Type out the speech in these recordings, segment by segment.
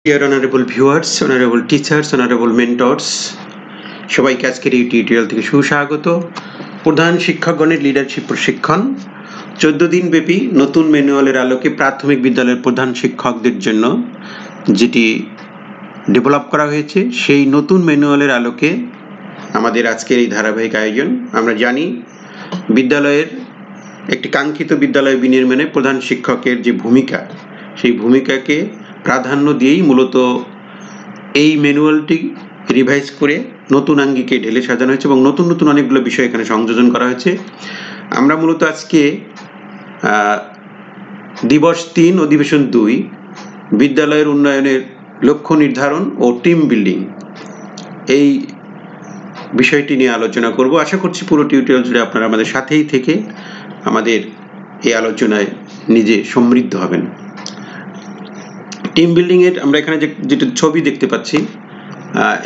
Dear honorable viewers, honorable teachers, honorable mentors, সবাইকে আজকের এই টিউটোরিয়াল থেকে সুস্বাগত। প্রধান শিক্ষকগণের লিডারশিপ প্রশিক্ষণ 14 দিন ব্যাপী নতুন ম্যানুয়ালের আলোকে প্রাথমিক বিদ্যালয়ের প্রধান শিক্ষকদের জন্য যেটি ডেভেলপ করা হয়েছে সেই নতুন ম্যানুয়ালের আলোকে আমাদের আজকের এই ধারাবাহিক আয়োজন। আমরা জানি বিদ্যালয়ের একটি কাঙ্ক্ষিত বিদ্যালয় বিনির্মাণে প্রধান শিক্ষকের যে ভূমিকা, সেই ভূমিকাকে প্রাধান্য দিয়েই মূলত এই ম্যানুয়ালটি রিভাইজ করে নতুন আঙ্গিকে ঢেলে সাজানো হয়েছে এবং নতুন নতুন অনেকগুলো বিষয় এখানে সংযোজন করা হয়েছে। আমরা মূলত আজকে দিবস 3 অধিবেশন 2 বিদ্যালয়ের উন্নয়নের লক্ষ্য নির্ধারণ ও টিম বিল্ডিং এই বিষয়টি নিয়ে আলোচনা করব। আশা করছি পুরো টিউটোরিয়াল জুড়ে আপনারা আমাদের সাথেই থেকে আমাদের এই আলোচনায় নিজে সমৃদ্ধ হবেন। টিম বিল্ডিং এর আমরা এখানে যেটা ছবি দেখতে পাচ্ছি,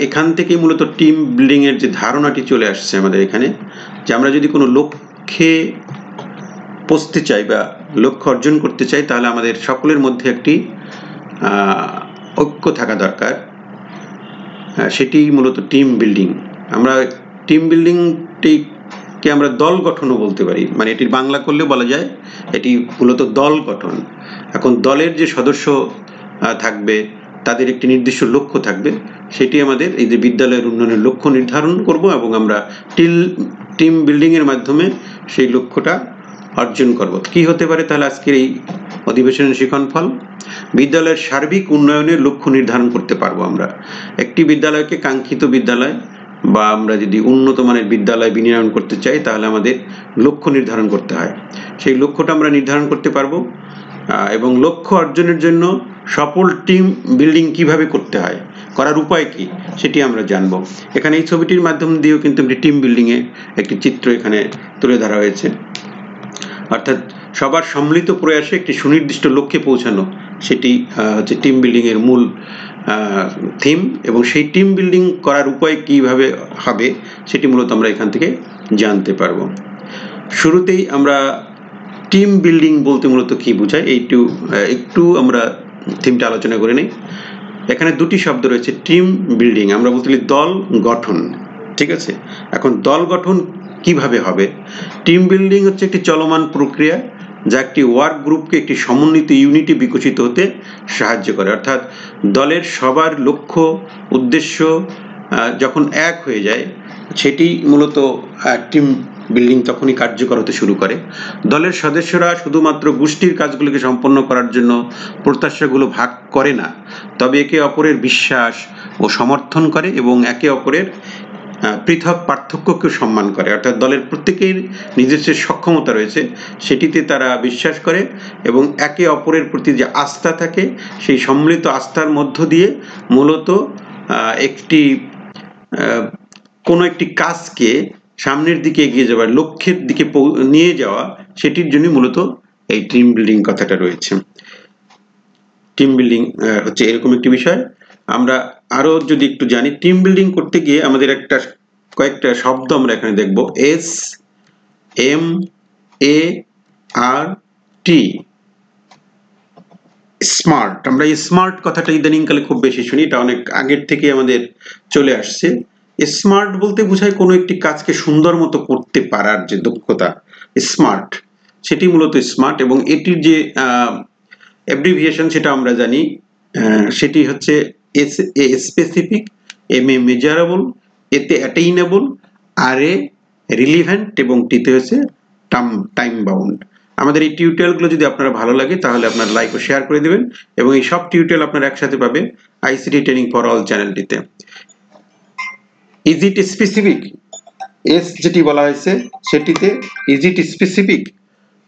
এখান থেকেই মূলত টিম বিল্ডিং এর যে ধারণাটি চলে আসছে আমাদের এখানে, যে আমরা যদি কোনো লক্ষ্যে পৌঁছতে চাই বা লক্ষ্য অর্জন করতে চাই তাহলে আমাদের সকলের মধ্যে একটি ঐক্য থাকা দরকার। সেটি মূলত টিম বিল্ডিং। আমরা টিম বিল্ডিংটিকে আমরা দল গঠনও বলতে পারি, মানে এটির বাংলা করলেও বলা যায় এটি মূলত দল গঠন। এখন দলের যে সদস্য থাকবে তাদের একটি নির্দিষ্ট লক্ষ্য থাকবে, সেটি আমাদের এই যে বিদ্যালয়ের উন্নয়নের লক্ষ্য নির্ধারণ করব এবং আমরা টিম বিল্ডিং এর মাধ্যমে সেই লক্ষ্যটা অর্জন করব। কি হতে পারে তাহলে আজকের এই অধিবেশনের শিক্ষণফল? বিদ্যালয়ের সার্বিক উন্নয়নের লক্ষ্য নির্ধারণ করতে পারবো আমরা। একটি বিদ্যালয়কে কাঙ্ক্ষিত বিদ্যালয় বা আমরা যদি উন্নত মানের বিদ্যালয় বিনির্মাণ করতে চাই তাহলে আমাদের লক্ষ্য নির্ধারণ করতে হয়। সেই লক্ষ্যটা আমরা নির্ধারণ করতে পারবো এবং লক্ষ্য অর্জনের জন্য সফল টিম বিল্ডিং কিভাবে করতে হয়, করার উপায় কি, সেটি আমরা জানবো। এখানে এই ছবিটির মাধ্যম দিয়েও কিন্তু একটি টিম বিল্ডিং এ একটি চিত্র এখানে তুলে ধরা হয়েছে। অর্থাৎ সবার সম্মিলিত প্রয়াসে একটি সুনির্দিষ্ট লক্ষ্যে পৌঁছানো, সেটি হচ্ছে টিম বিল্ডিং এর মূল থিম। এবং সেই টিম বিল্ডিং করার উপায় কিভাবে হবে সেটি মূলত আমরা এখান থেকে জানতে পারবো। শুরুতেই আমরা টিম বিল্ডিং বলতে মূলত কি বোঝায় একটু আমরা থিমটা আলোচনা করে নিই। এখানে দুটি শব্দ রয়েছে, টিম বিল্ডিং, আমরা বলতে পারি দল গঠন, ঠিক আছে। এখন দল গঠন কিভাবে হবে? টিম বিল্ডিং হচ্ছে একটি চলমান প্রক্রিয়া যা একটি ওয়ার্ক গ্রুপকে একটি সমন্বিত ইউনিটি বিকশিত হতে সাহায্য করে। অর্থাৎ দলের সবার লক্ষ্য উদ্দেশ্য যখন এক হয়ে যায়, সেটি মূলত টিম বিল্ডিং তখনই কার্যকর হতে শুরু করে। দলের সদস্যরা শুধুমাত্র গোষ্ঠীর কাজগুলোকে সম্পন্ন করার জন্য প্রত্যাশাগুলো ভাগ করে না, তবে একে অপরের বিশ্বাস ও সমর্থন করে এবং একে অপরের পৃথক পার্থক্যকে সম্মান করে। অর্থাৎ দলের প্রত্যেকের নিজস্ব সক্ষমতা রয়েছে, সেটিতে তারা বিশ্বাস করে এবং একে অপরের প্রতি যে আস্থা থাকে, সেই সম্মিলিত আস্থার মধ্য দিয়ে মূলত কোনো একটি কাজকে সামনের দিকে এগিয়ে যাওয়ার, লক্ষ্যের দিকে নিয়ে যাওয়া, সেটির জন্য মূলত এই টিম বিল্ডিং কথাটা রয়েছে। টিম বিল্ডিং হচ্ছে এরকম একটি বিষয়। আমরা আরো যদি একটু জানি, টিম বিল্ডিং করতে গিয়ে আমাদের কয়েকটা শব্দ আমরা এখানে দেখব। SMART, smart. আমরা এই স্মার্ট কথাটা ইদানিংকালে খুব বেশি শুনি, এটা অনেক আগের থেকে আমাদের চলে আসছে। স্মার্ট বলতে বোঝায় কোনো একটি কাজকে সুন্দর মতো করতে পারার যে দক্ষতা, স্মার্ট, সেটি মূলত স্মার্ট। এবং এটির যে অ্যাব্রিভিয়েশন সেটা আমরা জানি, সেটি হচ্ছে স্পেসিফিক, মেজারেবল, অ্যাটেইনেবল, রিলিভেন্ট এবং টিতে হচ্ছে টাইম বাউন্ড। আমাদের এই টিউটোরিয়ালগুলো যদি আপনারা ভালো লাগে তাহলে আপনারা লাইক ও শেয়ার করে দেবেন এবং এই সব টিউটোরিয়াল আপনারা একসাথে পাবেন আইসিটি ট্রেনিং ফর অল চ্যানেলটিতে। Is it specific? এস যেটি বলা হয়েছে সেটিতে ইজ ইট স্পেসিফিক,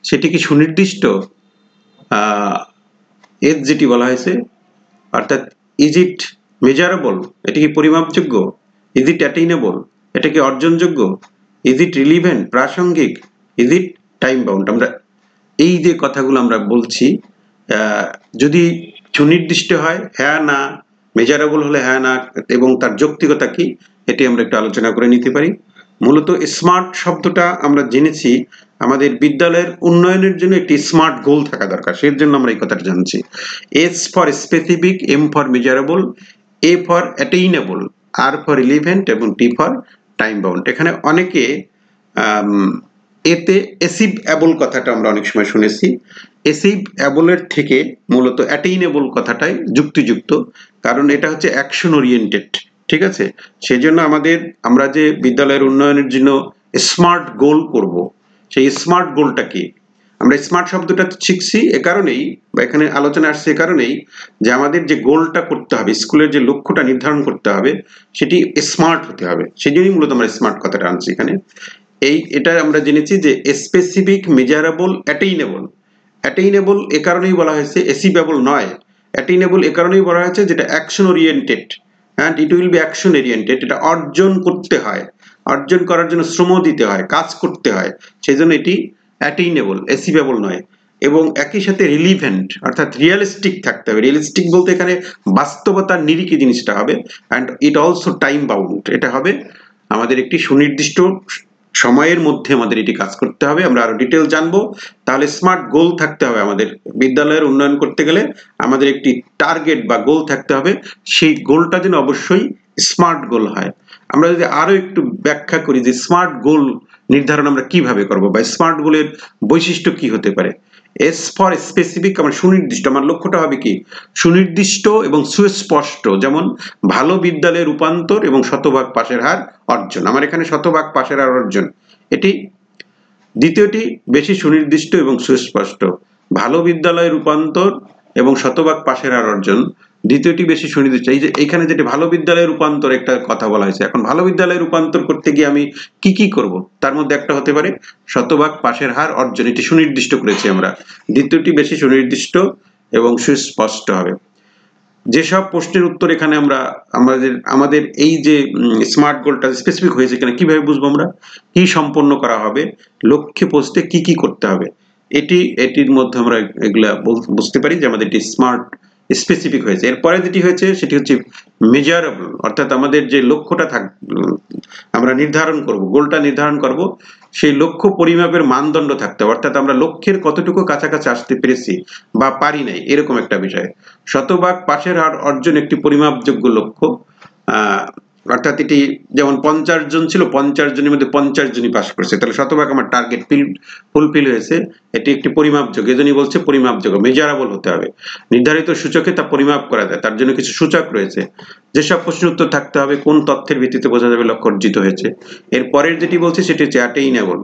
সেটি কি সুনির্দিষ্ট? এস যেটি বলা হয়েছে অর্থাৎ ইজ ইট মেজারেবল, এটি কি পরিমাপযোগ্য? ইজ ইট অ্যাটেইনেবল, এটা কি অর্জনযোগ্য? ইজ ইট রিলিভেন্ট, প্রাসঙ্গিক? Is it time bound? আমরা এই যে কথাগুলো আমরা বলছি, যদি সুনির্দিষ্ট হয় হ্যাঁ না, মেজারেবল হলে হ্যাঁ না, এবং তার যৌক্তিকতা কি, এটি আমরা একটু আলোচনা করে নিতে পারি। মূলত স্মার্ট শব্দটা আমরা জেনেছি আমাদের বিদ্যালয়ের উন্নয়নের জন্য একটি স্মার্ট গোল থাকা দরকার, সেই জন্য আমরা এই কথাটা জানছি। S for specific, M for measurable, A for attainable, R for relevant এবং টি ফর টাইম বাউন্ড। এখানে অনেকে এতে অ্যাচিভ অ্যাবল কথাটা আমরা অনেক সময় শুনেছি, অ্যাচিভ অ্যাবলের থেকে মূলত অ্যাটেইনেবল কথাটাই যুক্তিযুক্ত, কারণ এটা হচ্ছে অ্যাকশন ওরিয়েন্টেড, ঠিক আছে। সেই জন্য আমরা যে বিদ্যালয়ের উন্নয়নের জন্য স্মার্ট গোল করব, সেই স্মার্ট গোলটা কি? আমরা স্মার্ট শব্দটা শিখছি এ কারণেই, বা এখানে আলোচনা আসছে এ কারণেই, যে আমাদের যে গোলটা করতে হবে, স্কুলের যে লক্ষ্যটা নির্ধারণ করতে হবে, সেটি স্মার্ট হতে হবে। সেই জন্যই মূলত আমরা স্মার্ট কথাটা আনছি এখানে। এটা আমরা জেনেছি যে স্পেসিফিক, মেজারেবল, অ্যাটেইনেবল। অ্যাটেইনেবল এ কারণেই বলা হয়েছে, অ্যাচিভেবল নয়। অ্যাটেইনেবল এ কারণেই বলা হয়েছে যেটা action oriented, and it will be action oriented. এটা অর্জন করতে হয়, অর্জন করার জন্য শ্রম দিতে হয়, কাজ করতে হয়, সেই জন্য এটি অ্যাটেইনেবল, অ্যাচিভেবল নয়। এবং একই সাথে রিলিভেন্ট, অর্থাৎ রিয়েলিস্টিক থাকতে হবে। রিয়েলিস্টিক বলতে এখানে বাস্তবতার নিরিখে জিনিসটা হবে, and it also time bound. এটা হবে আমাদের একটি সুনির্দিষ্ট সময়ের মধ্যে আমাদের এটি কাজ করতে হবে। আমরা আরো ডিটেল জানবো। তাহলে স্মার্ট গোল থাকতে হবে আমাদের বিদ্যালয়ের উন্নয়ন করতে গেলে, আমাদের একটি টার্গেট বা গোল থাকতে হবে, সেই গোলটা যেন অবশ্যই স্মার্ট গোল হয়। আমরা যদি আরো একটু ব্যাখ্যা করি যে স্মার্ট গোল নির্ধারণ আমরা কিভাবে করব, বা স্মার্ট গোলের বৈশিষ্ট্য কি হতে পারে। এস ফর স্পেসিফিক, আমার সুনির্দিষ্ট, আমার লক্ষ্যটা হবে কি সুনির্দিষ্ট এবং সুস্পষ্ট, যেমন ভালো বিদ্যালয়ে রূপান্তর এবং শতভাগ পাশের হার অর্জন। আমার এখানে শতভাগ পাশের হার অর্জন, এটি দ্বিতীয়টি বেশি সুনির্দিষ্ট এবং সুস্পষ্ট। ভালো বিদ্যালয়ে রূপান্তর এবং শতভাগ পাশের হার অর্জন, দ্বিতীয়টি বেশি সুনির্দিষ্ট। এই যে এখানে যেটি ভালো বিদ্যালয়ে রূপান্তর একটা কথা বলা হয়েছে, এখন ভালো বিদ্যালয়ে রূপান্তর করতে গিয়ে আমি কি কি করব, তার মধ্যে একটা হতে পারে শতভাগ পাশের হার অর্জন, এটি সুনির্দিষ্ট করেছি আমরা। দ্বিতীয়টি বেশি সুনির্দিষ্ট এবং সুস্পষ্ট হবে। যেসব প্রশ্নের উত্তর এখানে আমাদের এই যে স্মার্ট গোলটা স্পেসিফিক হয়েছে, এখানে কিভাবে বুঝবো আমরা, কি সম্পন্ন করা হবে, লক্ষ্যে পৌঁছতে কি কি করতে হবে, এটির মধ্যে আমরা এগুলা বুঝতে পারি যে আমাদের এটি স্মার্ট স্পেসিফিক হয়েছে। এরপরে যেটি হয়েছে সেটি হচ্ছে মেজারেবল, অর্থাৎ আমাদের যে লক্ষ্যটা আমরা নির্ধারণ করব, গোলটা নির্ধারণ করব, সেই লক্ষ্য পরিমাপের মানদণ্ড থাকতে হবে, অর্থাৎ আমরা লক্ষ্যের কতটুকু কাছাকাছি আসতে পেরেছি বা পারি নাই, এরকম একটা বিষয়। শতভাগ পাশের হার অর্জন একটি পরিমাপযোগ্য লক্ষ্য, অর্থাৎ এটি যেমন 50 জন ছিল, 50 জনের মধ্যে 50 জনই পাস করেছে, তাহলে শতভাগ আমার টার্গেট ফুলফিল হয়েছে, এটি একটি পরিমাপযোগ্য। এজন্যই বলছে পরিমাপযোগ্য, মেজারেবল হতে হবে, নির্ধারিত সূচকে তা পরিমাপ করা যায়, তার জন্য কিছু সূচক রয়েছে। যেসব প্রশ্নের উত্তর থাকতে হবে, কোন তথ্যের ভিত্তিতে বোঝা যাবে লক্ষ্য অর্জিত হয়েছে। এর পরের যেটি বলছে সেটি হচ্ছে অ্যাটেইনেবল,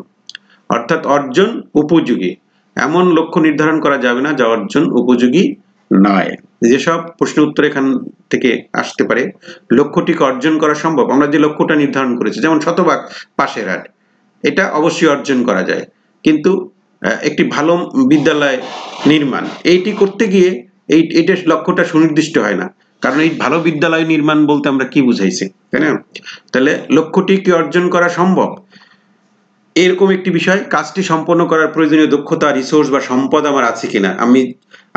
অর্থাৎ অর্জন উপযোগী। এমন লক্ষ্য নির্ধারণ করা যাবে না যা অর্জন উপযোগী নয়। যেসব প্রশ্ন উত্তর এখান থেকে আসতে পারে, লক্ষ্যটিকে অর্জন করা সম্ভব। আমরা যে লক্ষ্যটা নির্ধারণ করেছি, যেমন শতভাগ পাশের হার, এটা অবশ্যই অর্জন করা যায়, কিন্তু একটি ভালো বিদ্যালয় নির্মাণ, এইটি করতে গিয়ে এইটা লক্ষ্যটা সুনির্দিষ্ট হয় না, কারণ এই ভালো বিদ্যালয় নির্মাণ বলতে আমরা কি বুঝাইছি, তাই না? তাহলে লক্ষ্যটি কি অর্জন করা সম্ভব, এরকম একটি বিষয়। কাজটি সম্পন্ন করার প্রয়োজনীয় দক্ষতা, রিসোর্স বা সম্পদ আমার আছে কিনা,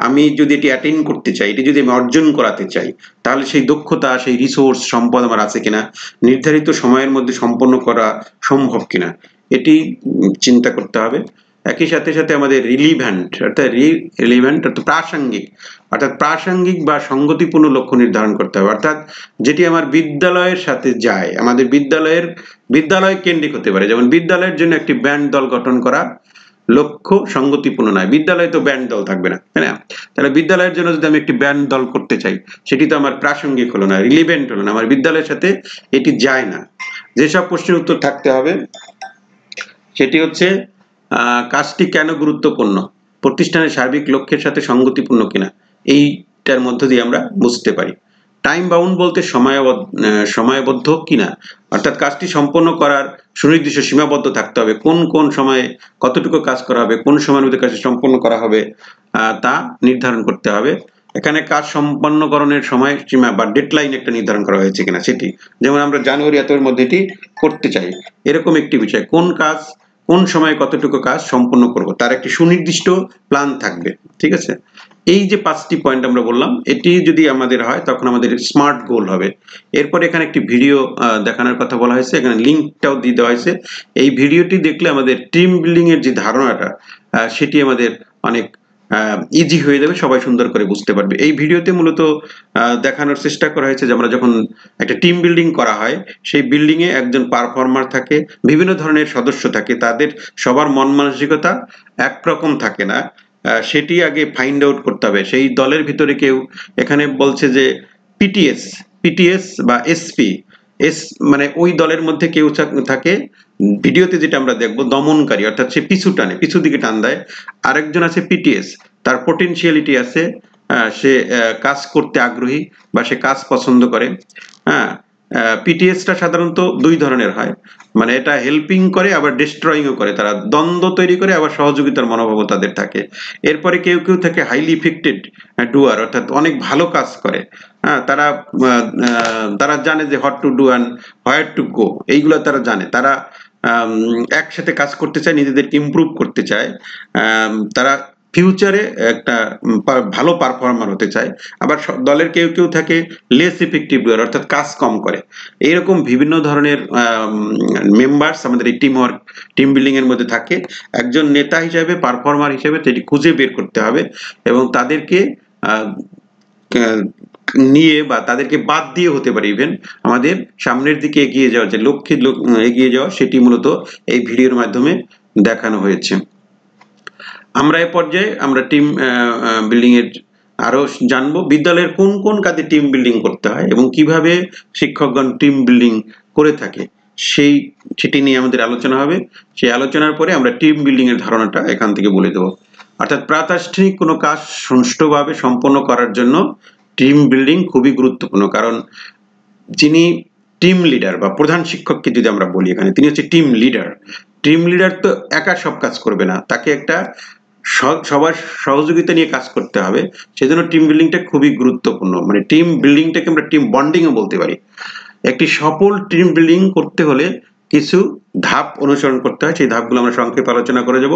আমি যদি এটি অ্যাটেইন করতে চাই, এটি যদি আমি অর্জন করাতে চাই, তাহলে সেই দক্ষতা, সেই রিসোর্স, সম্পদ আমার আছে কিনা, নির্ধারিত সময়ের মধ্যে সম্পন্ন করা সম্ভব কিনা, এটি চিন্তা করতে হবে। একই সাথে সাথে আমাদের রিলিভেন্ট অর্থাৎ প্রাসঙ্গিক বা সঙ্গতিপূর্ণ লক্ষ্য নির্ধারণ করতে হবে, অর্থাৎ যেটি আমার বিদ্যালয়ের সাথে যায়, আমাদের বিদ্যালয় কেন্দ্রিক হতে পারে। যেমন বিদ্যালয়ের জন্য একটি ব্যান্ড দল গঠন করা লক্ষ্য সঙ্গতিপূর্ণ নয়, বিদ্যালয়ে তো ব্যান্ড দল থাকবে না, তাই না? তাহলে বিদ্যালয়ের জন্য যদি আমি একটি ব্যান্ড দল করতে চাই, সেটি তো আমার প্রাসঙ্গিক হলো না, রিলিভেন্ট হলো না, আমার বিদ্যালয়ের সাথে এটি যায় না। যেসব প্রশ্নের উত্তর থাকতে হবে সেটি হচ্ছে কাজটি কেন গুরুত্বপূর্ণ, প্রতিষ্ঠানের সার্বিক লক্ষ্যের সাথে সঙ্গতিপূর্ণ কিনা, এইটার মধ্য দিয়ে আমরা বুঝতে পারি। টাইম বাউন্ড বলতে সময়বদ্ধ কিনা, অর্থাৎ কাজটি সম্পন্ন করার সুনির্দিষ্ট সীমাবদ্ধ থাকতে হবে, কোন কোন সময়ে কতটুকু কাজ করা হবে, কোন সময়ের মধ্যে কাজটি সম্পন্ন করা হবে, তা নির্ধারণ করতে হবে। এখানে কাজ সম্পন্নকরণের সময়সীমা বা ডেডলাইন একটা নির্ধারণ করা হয়েছে কিনা সেটি, যেমন আমরা জানুয়ারি এর মধ্যে এটি করতে চাই, এরকম একটি বিষয়। কোন কাজ কোন সময়ে কতটুকু কাজ সম্পন্ন করব, তার একটি সুনির্দিষ্ট প্ল্যান থাকবে। ঠিক আছে, এই যে 5টি পয়েন্ট আমরা বললাম, এটি যদি আমাদের হয় তখন আমাদের স্মার্ট গোল হবে। এরপর এখানে একটি ভিডিও দেখানোর কথা বলা হয়েছে, এখানে লিঙ্কটাও দিয়ে দেওয়া হয়েছে। এই ভিডিওটি দেখলে আমাদের টিম বিল্ডিং এর যে ধারণাটা সেটি আমাদের অনেক ইজি হয়ে যাবে, সবাই সুন্দর করে বুঝতে পারবে। এই ভিডিওতে মূলত দেখানোর চেষ্টা করা হয়েছে যে আমরা যখন একটা টিম বিল্ডিং করা হয়, সেই বিল্ডিং এ একজন পারফর্মার থাকে, বিভিন্ন ধরনের সদস্য থাকে, তাদের সবার মন মানসিকতা একরকম থাকে না, সেটি আগে ফাইন্ড আউট করতে হবে। সেই দলের ভিতরে কেউ, এখানে বলছে যে পিটিএস বা এসপি, মানে ওই দলের মধ্যে কেউ থাকে, ভিডিওতে যেটা আমরা দেখবো দমনকারী, অর্থাৎ সে পিছু টানে, পিছু দিকে টান দেয়। আরেকজন আছে পিটিএস, তার পটেনশিয়ালিটি আছে, সে কাজ করতে আগ্রহী বা সে কাজ পছন্দ করে। হ্যাঁ, পিটিএসটা সাধারণত দুই ধরনের হয়, মানে এটা হেল্পিং করে আবার ডিস্ট্রয়িংও করে, তারা দ্বন্দ্ব তৈরি করে আবার সহযোগিতার মনোভাবও তাদের থাকে। এরপরে কেউ কেউ থাকে হাইলি ইফেক্টেড ডুয়ার, অর্থাৎ অনেক ভালো কাজ করে। হ্যাঁ, তারা জানে যে what to do and where to go, এইগুলো তারা জানে। তারা একসাথে কাজ করতে চায়, নিজেদেরকে ইমপ্রুভ করতে চায়, তারা ফিউচারে একটা ভালো পারফর্মার হতে চায়। আবার দলের কেউ কেউ থাকে লেস ইফেক্টিভ ডুয়ার, অর্থাৎ কাজ কম করে। এইরকম বিভিন্ন ধরনের মেম্বার্স আমাদের এই টিম বিল্ডিং এর মধ্যে থাকে। একজন নেতা হিসেবে, পারফর্মার হিসেবে সেটি খুঁজে বের করতে হবে এবং তাদেরকে নিয়ে বা তাদেরকে বাদ দিয়ে হতে পারে ইভেন আমাদের সামনের দিকে এগিয়ে যাওয়ার যে লক্ষ্যে এগিয়ে যাওয়া, সেটি মূলত এই ভিডিওর মাধ্যমে দেখানো হয়েছে। আমরা এ পর্যায়ে আমরা টিম বিল্ডিং এর আরো জানবো, বিদ্যালয়ের কোন কোন কাজে টিম বিল্ডিং করতে হয় এবং কিভাবে শিক্ষকগণ টিম বিল্ডিং করে থাকে, সেটি নিয়ে আমাদের আলোচনা হবে। সেই আলোচনার পরে আমরা টিম বিল্ডিং এর ধারণাটা এখান থেকে বলে দেবো। অর্থাৎ প্রাতিষ্ঠানিক কোনো কাজ সুষ্ঠুভাবে সম্পন্ন করার জন্য টিম বিল্ডিং খুবই গুরুত্বপূর্ণ, কারণ যিনি টিম লিডার বা প্রধান শিক্ষককে যদি আমরা বলি, এখানে তিনি হচ্ছে টিম লিডার। টিম লিডার তো একা সব কাজ করবে না, তাকে একটা সবার সহযোগিতা নিয়ে কাজ করতে হবে। সেজন্য টিম বিল্ডিংটা খুবই গুরুত্বপূর্ণ। মানে টিম বিল্ডিংটাকে আমরা টিম বন্ডিংও বলতে পারি। একটি সফল টিম বিল্ডিং করতে হলে কিছু ধাপ অনুসরণ করতে হয়, সেই ধাপগুলো আমরা সংক্ষেপে আলোচনা করে যাব।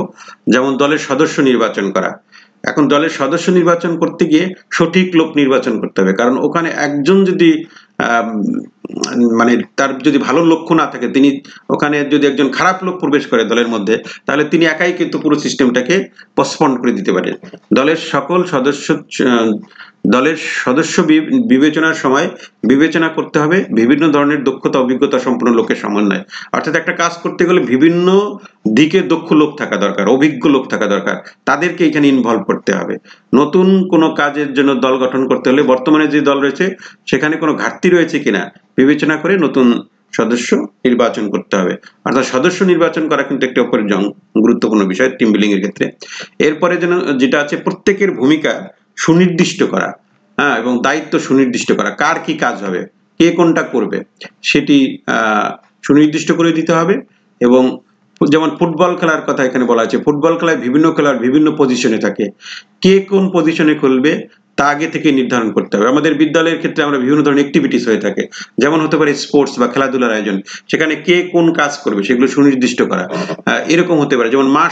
যেমন দলের সদস্য নির্বাচন করা। এখন দলের সদস্য নির্বাচন করতে গিয়ে সঠিক লোক নির্বাচন করতে হবে, কারণ ওখানে একজন যদি মানে তার যদি ভালো লক্ষ্য না থাকে, তিনি ওখানে যদি একজন খারাপ লোক প্রবেশ করে দলের মধ্যে, তাহলে তিনি একাই কিন্তু পুরো সিস্টেমটাকে পোস্টপন্ড করে দিতে পারে। দলের সদস্য বিবেচনার সময় বিবেচনা করতে হবে বিভিন্ন ধরনের দক্ষতা অভিজ্ঞতা সম্পন্ন লোকের সমন্বয়। অর্থাৎ একটা কাজ করতে গেলে বিভিন্ন দিকে দক্ষ লোক থাকা দরকার, অভিজ্ঞ লোক থাকা দরকার, তাদেরকে এখানে ইনভলভ করতে হবে। নতুন কোনো কাজের জন্য দল গঠন করতে হলে বর্তমানে যে দল রয়েছে সেখানে কোনো ঘাটতি রয়েছে কিনা বিবেচনা করে নতুন সদস্য নির্বাচন করতে হবে। অর্থাৎ সদস্য নির্বাচন করা কিন্তু একটা গুরুত্বপূর্ণ বিষয় টিম বিল্ডিং এর ক্ষেত্রে। এরপরে যেটা আছে, প্রত্যেকের ভূমিকা সুনির্দিষ্ট করা, হ্যাঁ, এবং দায়িত্ব সুনির্দিষ্ট করা, কার কি কাজ হবে, কে কোনটা করবে, সেটি সুনির্দিষ্ট করে দিতে হবে। এবং যেমন ফুটবল খেলার কথা এখানে বলা আছে, ফুটবল খেলায় বিভিন্ন খেলোয়াড় বিভিন্ন পজিশনে থাকে, কে কোন পজিশনে খেলবে তা আগে থেকে নির্ধারণ করতে হবে। আমাদের বিদ্যালয়ের ক্ষেত্রে আমরা বিভিন্ন ধরনের অ্যাক্টিভিটিস হয়ে থাকে, যেমন হতে পারে স্পোর্টস বা খেলাধুলার আয়োজন, সেখানে কে কোন কাজ করবে সেগুলো সুনির্দিষ্ট করা। এরকম হতে পারে যেমন মাস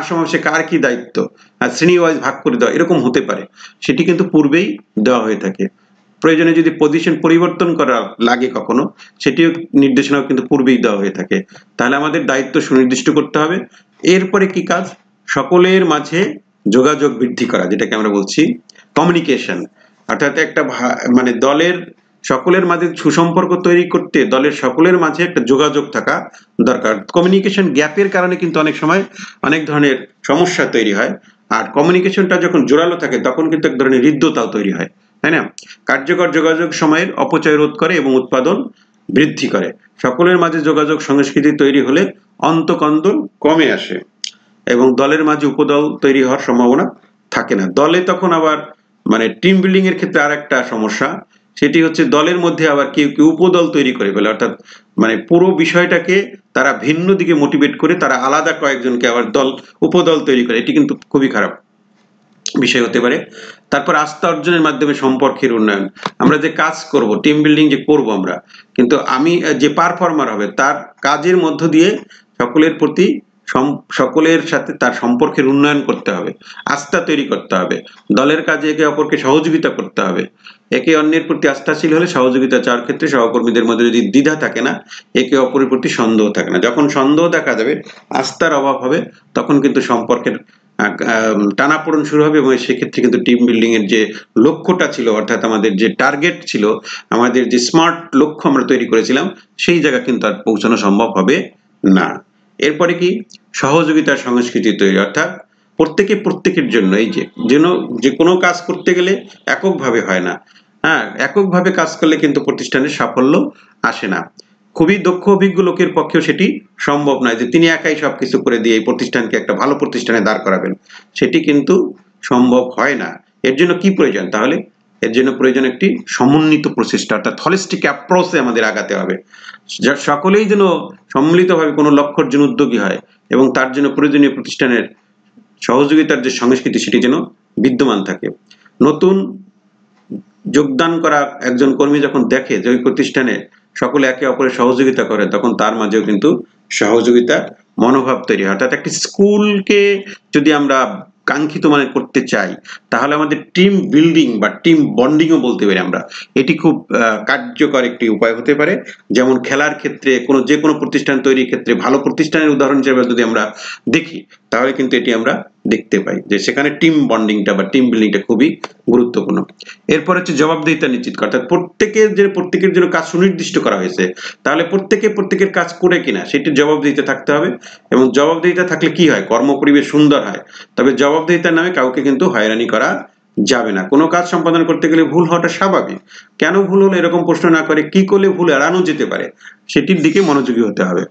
সমাবেশে কার কি দায়িত্ব শ্রেণী ওয়াইজ ভাগ করে দেওয়া, এরকম হতে পারে, সেটি কিন্তু পূর্বেই দেওয়া হয়ে থাকে। প্রয়োজনে যদি পজিশন পরিবর্তন করা লাগে কখনো, সেটিও নির্দেশনাও কিন্তু পূর্বেই দেওয়া হয়ে থাকে। তাহলে আমাদের দায়িত্ব সুনির্দিষ্ট করতে হবে। এরপরে কি কাজ, সকলের মাঝে যোগাযোগ বৃদ্ধি করা, যেটাকে আমরা বলছি কমিউনিকেশন। অর্থাৎ একটা মানে দলের সকলের মাঝে সুসম্পর্ক তৈরি করতে দলের সকলের মাঝে একটা যোগাযোগ থাকা দরকার। কমিউনিকেশন গ্যাপের কারণে কিন্তু অনেক সময় অনেক ধরনের সমস্যা তৈরি হয়। আর কমিউনিকেশনটা যখন জোরালো থাকে তখন কিন্তু এক ধরনের হৃদ্যতাও তৈরি হয়, তাই না? কার্যকর যোগাযোগ সময়ের অপচয় রোধ করে এবং উৎপাদন বৃদ্ধি করে। সকলের মাঝে যোগাযোগ সংস্কৃতি তৈরি হলে অন্তকন্দল কমে আসে এবং দলের মাঝে উপদল তৈরি হওয়ার সম্ভাবনা থাকে না। দলে তখন আবার মানে টিম বিল্ডিং এর ক্ষেত্রে আর একটা সমস্যা, সেটি হচ্ছে দলের মধ্যে আবার কেউ কেউ উপদল তৈরি করে ফেলে। অর্থাৎ মানে পুরো বিষয়টাকে তারা ভিন্ন দিকে মোটিভেট করে তারা আলাদা কয়েকজনকে আবার উপদল তৈরি করে, এটি কিন্তু খুবই খারাপ বিষয় হতে পারে। তারপর আস্থা অর্জনের মাধ্যমে সম্পর্কের উন্নয়ন। আমরা যে কাজ করব, টিম বিল্ডিং যে করব আমরা, কিন্তু আমি যে পারফর্মার হবে তার কাজের মধ্য দিয়ে সকলের প্রতি সকলের সাথে তার সম্পর্কের উন্নয়ন করতে হবে, আস্থা তৈরি করতে হবে, দলের কাজে একে অপরকে সহযোগিতা করতে হবে। একে অন্যের প্রতি আস্থাশীল হলে সহযোগিতা চাওয়ার ক্ষেত্রে সহকর্মীদের মধ্যে যদি দ্বিধা থাকে না, একে অপরের প্রতি সন্দেহ থাকে না। যখন সন্দেহ দেখা যাবে, আস্থার অভাব হবে, তখন কিন্তু সম্পর্কের টানাপোড়েন শুরু হবে এবং সেক্ষেত্রে কিন্তু টিম বিল্ডিং এর যে লক্ষ্যটা ছিল, অর্থাৎ আমাদের যে টার্গেট ছিল, আমাদের যে স্মার্ট লক্ষ্য আমরা তৈরি করেছিলাম, সেই জায়গা কিন্তু আর পৌঁছানো সম্ভব হবে না। এরপরে কি, সহযোগিতার সংস্কৃতি তৈরি, অর্থাৎ প্রত্যেকে প্রত্যেকের জন্য, এই যে কোনো কাজ করতে গেলে এককভাবে হয় না। হ্যাঁ, এককভাবে কাজ করলে কিন্তু প্রতিষ্ঠানের সাফল্য আসে না। খুবই দক্ষ অভিজ্ঞ লোকের পক্ষেও সেটি সম্ভব নয় যে তিনি একাই সবকিছু করে দিয়ে এই প্রতিষ্ঠানকে একটা ভালো প্রতিষ্ঠানে দাঁড় করাবেন, সেটি কিন্তু সম্ভব হয় না। এর জন্য কি প্রয়োজন তাহলে? এর জন্য প্রয়োজন একটি সমন্বিত প্রচেষ্টা, অর্থাৎ হলিস্টিক অ্যাপ্রোচে আমাদের আগাতে হবে। সকলেই যেন সম্মিলিতভাবে কোনো লক্ষ্যের জন্য উদ্যোগী হয় এবং তার জন্য প্রয়োজনীয় প্রতিষ্ঠানের সহযোগিতার যে সংস্কৃতি সেটি যেন বিদ্যমান থাকে। নতুন যোগদান করা একজন কর্মী যখন দেখে যে ওই প্রতিষ্ঠানে সকলে একে অপরের সহযোগিতা করে, তখন তার মাঝেও কিন্তু সহযোগিতা মনোভাব তৈরি হয়। অর্থাৎ একটি স্কুলকে যদি আমরা কাঙ্ক্ষিত মানে করতে চাই, তাহলে আমাদের টিম বিল্ডিং বা টিম বন্ডিংও বলতে পারি আমরা, এটি খুব কার্যকর একটি উপায় হতে পারে। যেমন খেলার ক্ষেত্রে যে কোনো প্রতিষ্ঠান তৈরির ক্ষেত্রে ভালো প্রতিষ্ঠানের উদাহরণ হিসেবে যদি আমরা দেখি, তাহলে কিন্তু এটি আমরা দেখতে পাই যে সেখানে টিম বন্ডিংটা বা টিম বিল্ডিংটা খুবই গুরুত্বপূর্ণ। এরপর হচ্ছে জবাবদিহিতা নিশ্চিত করা, অর্থাৎ প্রত্যেকের জন্য কাজ সুনির্দিষ্ট করা হয়েছে, তাহলে প্রত্যেকের কাজ করে কিনা সেটির জবাবদিহিতা থাকতে হবে। এবং জবাবদিহিতা থাকলে কি হয়, কর্মপরিবেশ সুন্দর হয়। তবে জবাবদিহিতার নামে কাউকে কিন্তু হয়রানি করা যাবে না। কোনো কাজ সম্পাদন করতে গেলে ভুল হওয়াটা স্বাভাবিক। কেন ভুল হলো এরকম প্রশ্ন না করে কি করলে ভুল এড়ানো যেতে পারে সেটির দিকে মনোযোগী হতে হবে।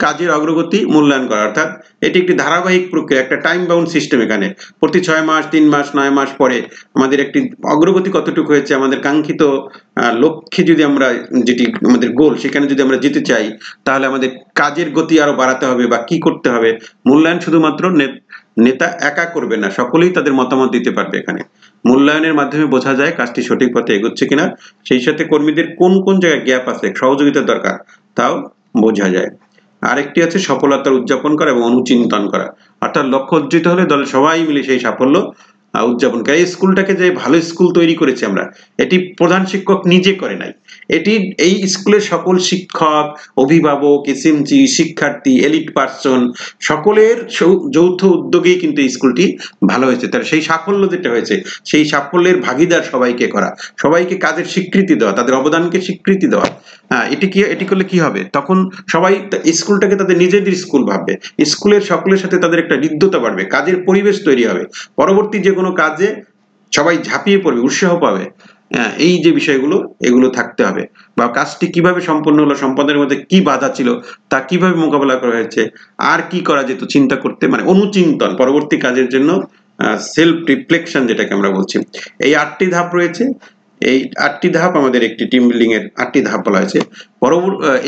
কাজের অগ্রগতি মূল্যায়ন করা, অর্থাৎ এটি একটি ধারাবাহিক প্রক্রিয়া, একটা টাইম বাউন্ড সিস্টেম। এখানে প্রতি 6 মাস, 3 মাস, 9 মাস পরে আমাদের একটি অগ্রগতি কতটুকু হয়েছে, আমাদের কাঙ্ক্ষিত লক্ষ্যে যদি আমরা, যেটি আমাদের গোল, সেখানে যদি আমরা যেতে চাই, তাহলে আমাদের কাজের গতি আরো বাড়াতে হবে বা কি করতে হবে। মূল্যায়ন শুধুমাত্র নেতা একা করবে না, সকলেই তাদের মতামত দিতে পারবে। এখানে মূল্যায়নের মাধ্যমে বোঝা যায় কাজটি সঠিক পথে এগোচ্ছে কিনা, সেই সাথে কর্মীদের কোন কোন জায়গায় গ্যাপ আছে, সহযোগিতার দরকার, তাও বোঝা যায়। আরেকটি আছে সফলতার উদযাপন করা এবং অনুচিন্তন করা, অর্থাৎ লক্ষ্য অর্জিত হলে দলের সবাই মিলে সেই সাফল্য উদযাপন করে। এই স্কুলটাকে যে ভালো স্কুল তৈরি করেছি আমরা, এটি প্রধান শিক্ষক নিজে করে নাই, এটি এই স্কুলের সকল শিক্ষক, অভিভাবক, এসএমজি, শিক্ষার্থী, এলিট পার্সন, সকলের যৌথ উদ্যোগেই কিন্তু এই স্কুলটি ভালো হয়েছে। তার সেই সাফল্য যেটা হয়েছে, সেই সাফল্যের ভাগিদার সবাইকে করা, সবাইকে কাজের স্বীকৃতি দেওয়া, তাদের অবদানকে স্বীকৃতি দেওয়া। এটি করলে কি হবে, তখন সবাই স্কুলটাকে তাদের নিজেদের স্কুল ভাববে, স্কুলের সকলের সাথে তাদের একটা হৃদ্যতা বাড়বে, কাজের পরিবেশ তৈরি হবে, পরবর্তী যে কোনো কাজে সবাই ঝাঁপিয়ে পড়বে, উৎসাহ পাবে। এই যে বিষয়গুলো, এগুলো থাকতে হবে। বা কাজটি কিভাবে সম্পন্ন হলো, সম্পাদনের মধ্যে কি বাধা ছিল, তা কিভাবে মোকাবেলা করা হয়েছে, আর কি করা যেত চিন্তা করতে, মানে অনুচিন্তন, পরবর্তী কাজের জন্য সেলফ রিফ্লেকশন যেটাকে আমরা বলছি। এই 8টি ধাপ রয়েছে। এই 8টি ধাপ আমাদের একটি টিম বিল্ডিং এর 8টি ধাপ বলা হয়েছে।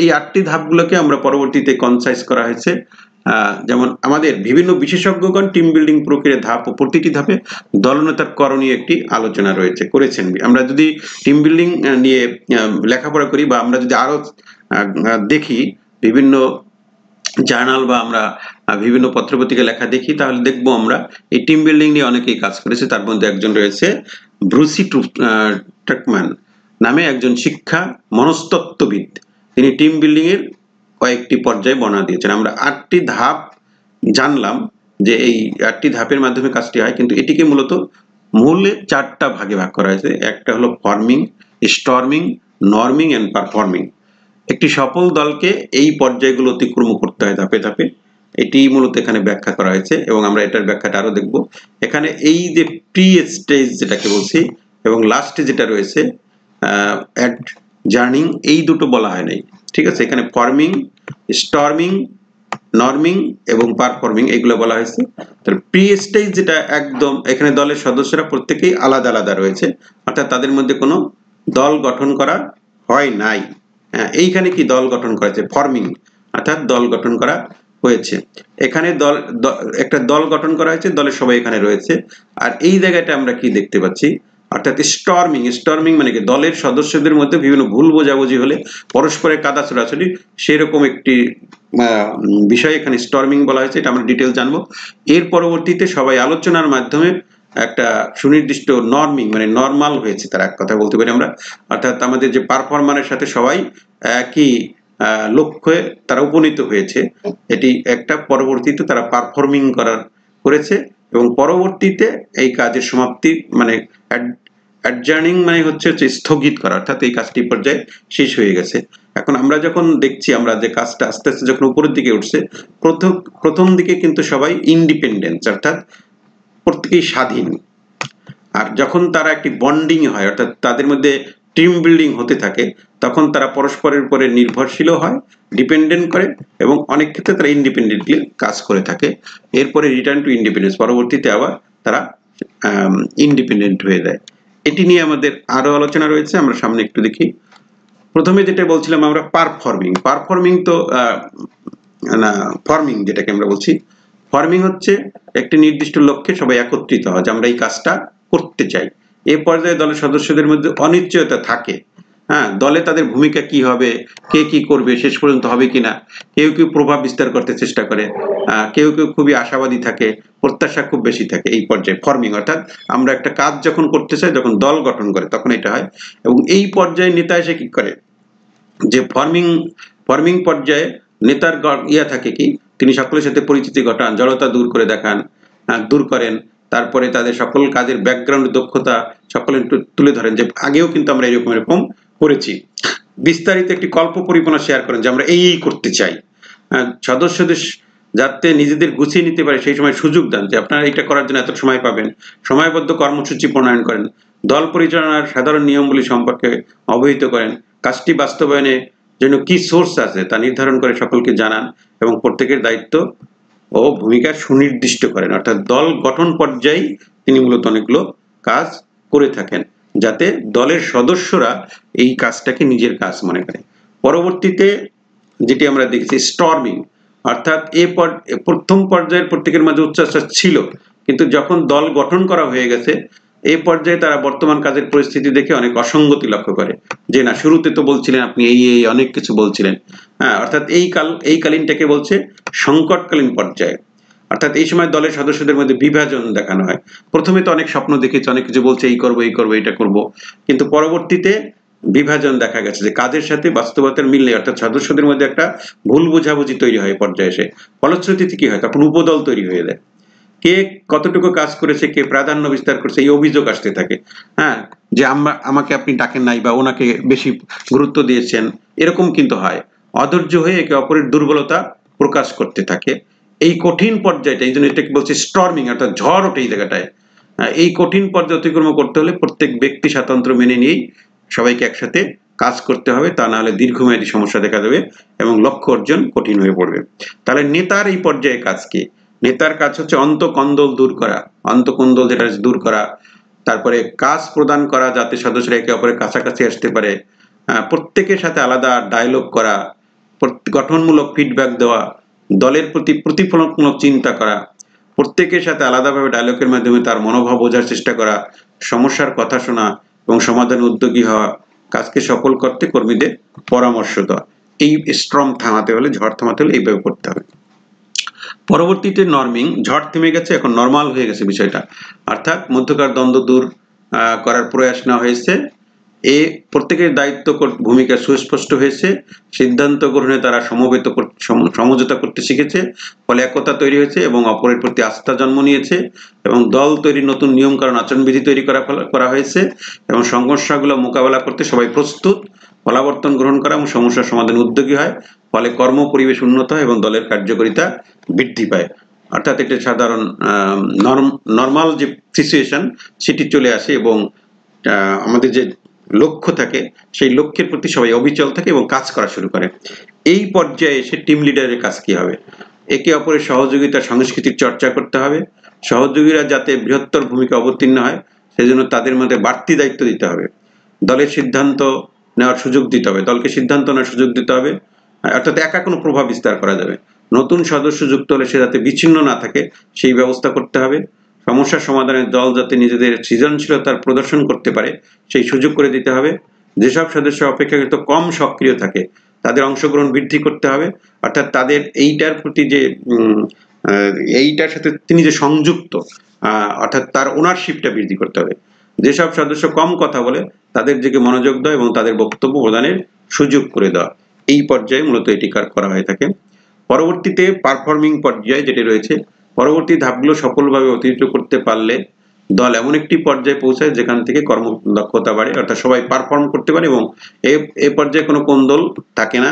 এই 8টি ধাপগুলোকে আমরা পরবর্তীতে কনসাইজ করা হয়েছে। যেমন আমাদের বিভিন্ন বিশেষজ্ঞগণ টিম বিল্ডিং প্রক্রিয়ার ধাপ ও প্রতিটি ধাপে দলনেতার করণীয় একটি আলোচনা করেছেন। আমরা যদি টিম বিল্ডিং নিয়ে লেখাপড়া করি বা আমরা যদি আরো দেখি বিভিন্ন জার্নাল বা আমরা বিভিন্ন পত্রপত্রিকা লেখা দেখি, তাহলে দেখবো আমরা এই টিম বিল্ডিং নিয়ে অনেকেই কাজ করেছে। তার মধ্যে একজন রয়েছে ব্রুসি ট্রাকম্যান নামে একজন শিক্ষা মনস্তত্ত্ববিদ। তিনি টিম বিল্ডিং এর কয়েকটি পর্যায়ে বর্ণনা দিয়েছেন। আমরা 8টি ধাপ জানলাম যে এই 8টি ধাপের মাধ্যমে কাজটি হয়, কিন্তু এটিকে মূলত মূলে 4টা ভাগে ভাগ করা হয়েছে। একটা হলো ফর্মিং, স্টর্মিং, নর্মিং এন্ড পারফর্মিং। একটি সফল দলকে এই পর্যায়গুলো অতিক্রম করতে হয় ধাপে ধাপে, এটি মূলত এখানে ব্যাখ্যা করা হয়েছে এবং আমরা এটার ব্যাখ্যাটা আরো দেখব। এখানে এই যে প্রি স্টেজ যেটাকে বলছি এবং লাস্টে যেটা রয়েছে জার্নিং, এই দুটো বলা হয় নাই, ঠিক আছে। এখানে ফর্মিং, স্টর্মিং, নর্মিং এবং পারফর্মিং এগুলো বলা হয়েছে। তাহলে প্রি স্টেজ যেটা একদম, এখানে দলের সদস্যরা প্রত্যেকেই আলাদা আলাদা রয়েছে, অর্থাৎ তাদের মধ্যে কোনো দল গঠন করা হয় নাই। এইখানে কি দল গঠন করা হয়েছে, ফর্মিং, অর্থাৎ দল গঠন করা হয়েছে। এখানে একটা দল গঠন করা হয়েছে, দলের সবাই এখানে রয়েছে। আর এই জায়গাটা আমরা কি দেখতে পাচ্ছি, অর্থাৎ স্টর্মিং মানে কি দলের সদস্যদের মধ্যে বিভিন্ন ভুল বোঝাবুঝি হলে পরস্পরের কাদা ছোড়াছুড়ি সেরকম একটি বিষয় এখানে স্টর্মিং বলা হয়েছে, এটা আমরা ডিটেল জানবো। এর পরবর্তীতে সবাই আলোচনার মাধ্যমে একটা সুনির্দিষ্ট নর্মিং মানে নর্মাল হয়েছে, তার এক কথা বলতে পারি আমরা, অর্থাৎ আমাদের যে পারফরমারের সাথে সবাই একই লক্ষ্যে তারা উপনীত হয়েছে, এটি একটা পরবর্তীতে তারা পারফর্মিং করেছে এবং পরবর্তীতে এই কাজের সমাপ্তি মানে অ্যাডজার্নিং মানে হচ্ছে স্থগিত করা, অর্থাৎ এই কাজটি পর্যায়ে শেষ হয়ে গেছে। এখন আমরা যখন দেখছি আমরা যে কাজটা আস্তে আস্তে যখন উপরের দিকে উঠছে, প্রথম দিকে কিন্তু সবাই ইন্ডিপেন্ডেন্স অর্থাৎ প্রত্যেকেই স্বাধীন, আর যখন তারা একটি বন্ডিং হয় অর্থাৎ তাদের মধ্যে টিম বিল্ডিং হতে থাকে তখন তারা পরস্পরের উপরে নির্ভরশীল হয়, ডিপেন্ডেন্ট করে এবং অনেক ক্ষেত্রে তারা ইন্ডিপেন্ডেন্টলি কাজ করে থাকে। এরপরে রিটার্ন টু ইন্ডিপেন্ডেন্স, পরবর্তীতে আবার তারা ইন্ডিপেন্ডেন্ট হয়ে যায়। এটি নিয়ে আমাদের আরো আলোচনা রয়েছে, আমরা সামনে একটু দেখি। প্রথমে যেটা বলছিলাম আমরা পারফর্মিং তো না ফর্মিং যেটাকে আমরা বলছি, ফর্মিং হচ্ছে একটি নির্দিষ্ট লক্ষ্যে সবাই একত্রিত হয় যে আমরা এই কাজটা করতে চাই। এই পর্যায়ে দলের সদস্যদের মধ্যে অনিশ্চয়তা থাকে, হ্যাঁ, দলে তাদের ভূমিকা কি হবে, কে কি করবে, শেষ পর্যন্ত হবে কিনা, কেউ কেউ প্রভাব বিস্তার করতে চেষ্টা করে, কেউ কেউ খুবই আশাবাদী থাকে, প্রত্যাশা খুব বেশি থাকে। এই পর্যায়ে ফর্মিং অর্থাৎ আমরা একটা কাজ যখন করতে চাই, যখন দল গঠন করে তখন এটা হয়। এবং এই পর্যায়ে নেতা এসে কি করে, যে ফর্মিং পর্যায়ে নেতার থাকে কি, তিনি সকলের সাথে পরিচিতি ঘটান, জড়তা দূর করেন, তারপরে তাদের সকল কাজের ব্যাকগ্রাউন্ড দক্ষতা সকলে তুলে ধরেন, যে আগেও কিন্তু আমরা এরকম করেছি। বিস্তারিত একটি কল্প পরিকল্পনা শেয়ার করেন যে আমরা এই করতে চাই, সদস্যদের যাতে নিজেদের গুছিয়ে নিতে পারে সেই সময় সুযোগ দেন যে আপনারা এটা করার জন্য এত সময় পাবেন, সময়বদ্ধ কর্মসূচি প্রণয়ন করেন, দল পরিচালনার সাধারণ নিয়মগুলি সম্পর্কে অবহিত করেন, কাজটি বাস্তবায়নে জন্য কি সোর্স আছে তা নির্ধারণ করে সকলকে জানান এবং প্রত্যেকের দায়িত্ব ও ভূমিকা সুনির্দিষ্ট করেন। অর্থাৎ দল গঠন পর্যায়ে তিনি মূলত অনেকগুলো কাজ করে থাকেন যাতে দলের সদস্যরা এই কাজটাকে নিজের কাজ মনে করে। পরবর্তীতে যেটি আমরা দেখছি স্টর্মিং, অর্থাৎ প্রথম পর্যায়ের প্রত্যেকের মাঝে উচ্চাস ছিল, কিন্তু যখন দল গঠন করা হয়ে গেছে এই পর্যায়ে তারা বর্তমান কাজের পরিস্থিতি দেখে অনেক অসঙ্গতি লক্ষ্য করে, যে না শুরুতে তো বলছিলেন আপনি এই অনেক কিছু বলছিলেন, হ্যাঁ, অর্থাৎ এই কালীনটাকে বলছে সংকটকালীন পর্যায়ে। অর্থাৎ এই সময় দলের সদস্যদের মধ্যে বিভাজন দেখানো হয়। প্রথমে তো অনেক স্বপ্ন দেখেছি, অনেক কিছু বলছে এই করবো এটা করবো, কিন্তু পরবর্তীতে বিভাজন দেখা গেছে যে কাজের সাথে বাস্তবতার মিল নেই, অর্থাৎ সদস্যদের মধ্যে একটা ভুল বোঝাবুঝি তৈরি হয় পর্যায়ে এসে। ফলশ্রুতিতে কি হয়, তখন উপদল তৈরি হয়ে যায়, কে কতটুকু কাজ করেছে, কে প্রাধান্য বিস্তার করেছে, এই অভিযোগ আসতে থাকে, হ্যাঁ, যে আমাকে আপনি ডাকেন নাই বা ওনাকে বেশি গুরুত্ব দিয়েছেন, এরকম কিন্তু হয়। অধৈর্য হয়ে একে অপরের দুর্বলতা প্রকাশ করতে থাকে। এই কঠিন পর্যায়টা, এই জন্য এটাকে বলছে স্টর্মিং, অর্থাৎ ঝড় ওঠে এই জায়গাটায়। এই কঠিন পর্যায় অতিক্রম করতে হলে প্রত্যেক ব্যক্তি স্বাতন্ত্র্য মেনে নিয়েই সবাইকে একসাথে কাজ করতে হবে, তা না হলে দীর্ঘমেয়াদী সমস্যা দেখা দেবে এবং লক্ষ্য অর্জন কঠিন হয়ে পড়বে। তাহলে নেতার এই পর্যায়ে কাজ কি? নেতার কাজ হচ্ছে অন্তকন্দল যেটা দূর করা, তারপরে কাজ প্রদান করা যাতে সদস্যরা একে অপরের কাছাকাছি আসতে পারে, প্রত্যেকের সাথে আলাদা ডায়লগ করা, গঠনমূলক ফিডব্যাক দেওয়া, দলের প্রতি প্রতিফলনমূলক চিন্তা করা, প্রত্যেকের সাথে আলাদাভাবে ডায়লগের মাধ্যমে তার মনোভাব বোঝার চেষ্টা করা, সমস্যার কথা শোনা এবং সমাধান উদ্যোগী হওয়া, কাজকে সফল করতে কর্মীদের পরামর্শ দেওয়া। এই ঝড় থামাতে হলে এইভাবে করতে হবে। পরবর্তীতে নর্মিং, ঝড় থেমে গেছে, এখন নর্মাল হয়ে গেছে বিষয়টা, অর্থাৎ মধ্যকার দ্বন্দ্ব দূর করার প্রয়াস নেওয়া হয়েছে, প্রত্যেকের দায়িত্ব ভূমিকা সুস্পষ্ট হয়েছে, সিদ্ধান্ত গ্রহণে তারা সমঝোতা করতে শিখেছে, ফলে একতা তৈরি হয়েছে এবং অপরের প্রতি আস্থা জন্ম নিয়েছে এবং দল তৈরির নতুন নিয়ম কারণ আচরণবিধি তৈরি করা হয়েছে এবং সমস্যাগুলো মোকাবেলা করতে সবাই প্রস্তুত, ফলাবর্তন গ্রহণ করা এবং সমস্যার সমাধানে উদ্যোগী হয়, ফলে কর্ম পরিবেশ উন্নত হয় এবং দলের কার্যকারিতা বৃদ্ধি পায়। অর্থাৎ এটা সাধারণ নর্মাল যে সিচুয়েশন সেটি চলে আসে এবং আমাদের যে লক্ষ্য থাকে সেই লক্ষ্যের প্রতি সবাই অবিচল থাকে এবং কাজ করা শুরু করে। এই পর্যায়ে এসে টিম লিডারের কাজ কি হবে? একে অপরের সহযোগিতা সংস্কৃতির চর্চা করতে হবে, সহযোগীরা যাতে বৃহত্তর ভূমিকা অবতীর্ণ হয় সেজন্য তাদের মধ্যে বাড়তি দায়িত্ব দিতে হবে, দলের সিদ্ধান্ত নেওয়ার সুযোগ দিতে হবে, দলকে সিদ্ধান্ত নেওয়ার সুযোগ দিতে হবে, অর্থাৎ একা কোনো প্রভাব বিস্তার করা যাবে, নতুন সদস্য যুক্ত হলে সে যাতে বিচ্ছিন্ন না থাকে সেই ব্যবস্থা করতে হবে, সমস্যা সমাধানের দল যাতে নিজেদের সৃজনশীলতার প্রদর্শন করতে পারে সেই সুযোগ করে দিতে হবে। যেসব সদস্য অপেক্ষাকৃত কম সক্রিয় থাকে তাদের অংশগ্রহণ বৃদ্ধি করতে হবে, অর্থাৎ তাদের এইটার প্রতি যে এইটার সাথে তিনি যে সংযুক্ত, অর্থাৎ তার ওনারশিপটা বৃদ্ধি করতে হবে। যেসব সদস্য কম কথা বলে তাদের দিকে মনোযোগ দেওয়া এবং তাদের বক্তব্য প্রদানের সুযোগ করে দেওয়া, এই পর্যায়ে মূলত এটি করা হয়ে থাকে। পরবর্তীতে পারফর্মিং পর্যায়ে যেটি রয়েছে, পরবর্তী ধাপগুলো সফলভাবে অতিক্রম করতে পারলে দল এমন একটি পর্যায়ে পৌঁছায় যেখান থেকে কর্মদক্ষতা বাড়ে, অর্থাৎ সবাই পারফর্ম করতে পারে এবং এই পর্যায়ে কোনো কোন্দল থাকে না,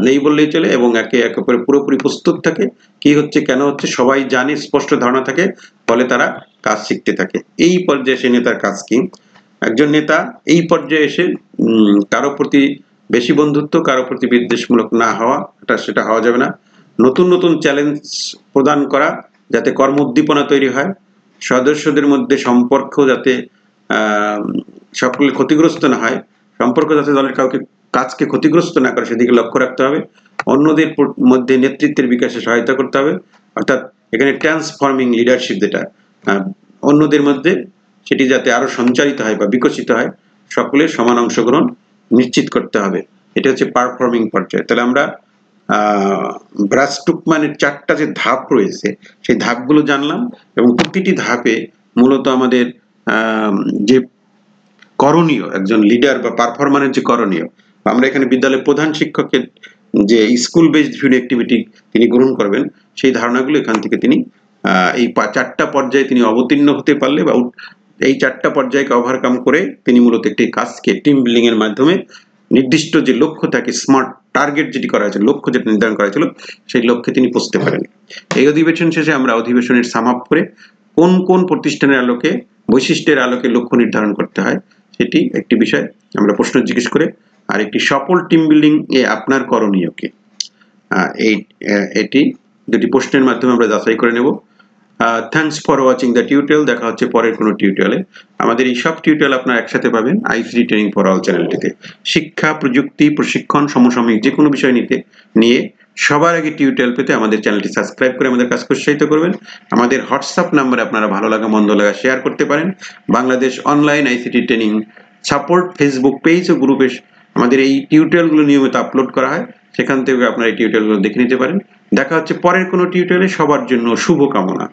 নেই বললেই চলে, এবং একে অপরে পুরোপুরি প্রস্তুত থাকে, কি হচ্ছে কেন হচ্ছে সবাই জানে, স্পষ্ট ধারণা থাকে, ফলে তারা কাজ শিখতে থাকে। এই পর্যায়ে সে নেতার কাজ কি? একজন নেতা এই পর্যায়ে এসে কারো প্রতি বেশি বন্ধুত্ব, কারো প্রতি বিদ্বেষমূলক না হওয়া, সেটা হওয়া যাবে না। নতুন নতুন চ্যালেঞ্জ প্রদান করা যাতে কর্ম উদ্দীপনা তৈরি হয়, সদস্যদের মধ্যে সম্পর্ক যাতে সকলে ক্ষতিগ্রস্ত না হয়, সম্পর্ক যাতে দলের কাজকে ক্ষতিগ্রস্ত না করে সেদিকে লক্ষ্য রাখতে হবে। অন্যদের মধ্যে নেতৃত্বের বিকাশে সহায়তা করতে হবে, অর্থাৎ এখানে ট্রান্সফর্মিং লিডারশিপ যেটা অন্যদের মধ্যে সেটি যাতে আরো সঞ্চারিত হয় বা বিকশিত হয়, সকলের সমান অংশগ্রহণ নিশ্চিত করতে হবে। এটা হচ্ছে পারফর্মিং পর্যায়ে। তাহলে আমরা ব্রাস-টুকম্যানের 4টা যে ধাপ রয়েছে সেই ধাপগুলো জানলাম, এবং প্রতিটি ধাপে মূলত আমাদের যে করণীয়, একজন লিডার বা পারফরমারের যে করণীয়, আমরা এখানে বিদ্যালয়ের প্রধান শিক্ষকের যে স্কুল বেসড ভিউ অ্যাক্টিভিটি তিনি গ্রহণ করবেন, সেই ধারণাগুলো এখান থেকে তিনি এই 4টা পর্যায়ে তিনি অবতীর্ণ হতে পারলে বা এই 4টা পর্যায়কে ওভারকাম করে তিনি মূলত একটি কাজকে টিম বিল্ডিং এর মাধ্যমে নির্দিষ্ট যে লক্ষ্য থাকে, স্মার্ট টার্গেট যেটি করা হয়েছিল, লক্ষ্য যেটা নির্ধারণ করা হয়েছিল, সেই লক্ষ্যে তিনি পৌঁছতে পারেন। এই অধিবেশন শেষে আমরা অধিবেশনের সাম আপ করে কোন কোন প্রতিষ্ঠানের আলোকে, বৈশিষ্ট্যের আলোকে লক্ষ্য নির্ধারণ করতে হয় সেটি একটি বিষয় আমরা প্রশ্ন জিজ্ঞেস করে, আর একটি সফল টিম বিল্ডিং এ আপনার করণীয় কি, এটি দুটি প্রশ্নের মাধ্যমে আমরা যাচাই করে নেব। Thanks for watching the tutorial. দেখা হচ্ছে পরের কোনো টিউটোরিয়ালে। আমাদের এই সব টিউটোরিয়াল আপনারা একসাথে পাবেন আইসিটি ট্রেনিং ফর অল চ্যানেলটিতে। শিক্ষা, প্রযুক্তি, প্রশিক্ষণ, সমসাময়িক যে কোনো বিষয় নিয়ে সবার আগে টিউটোরিয়াল পেতে আমাদের চ্যানেলটি সাবস্ক্রাইব করে আমাদের কাজকে উৎসাহিত করবেন। আমাদের হোয়াটসঅ্যাপ নাম্বারে আপনারা ভালো লাগা মন্দ লাগা শেয়ার করতে পারেন। Bangladesh online ICT training support Facebook page ও গ্রুপে আমাদের এই টিউটোরিয়ালগুলো নিয়মিত আপলোড করা হয়, সেখান থেকে আপনারা এই টিউটোরিয়ালগুলো দেখে নিতে পারেন। দেখা হচ্ছে পরের কোনো টিউটোরিয়ালে। সবার জন্য শুভকামনা।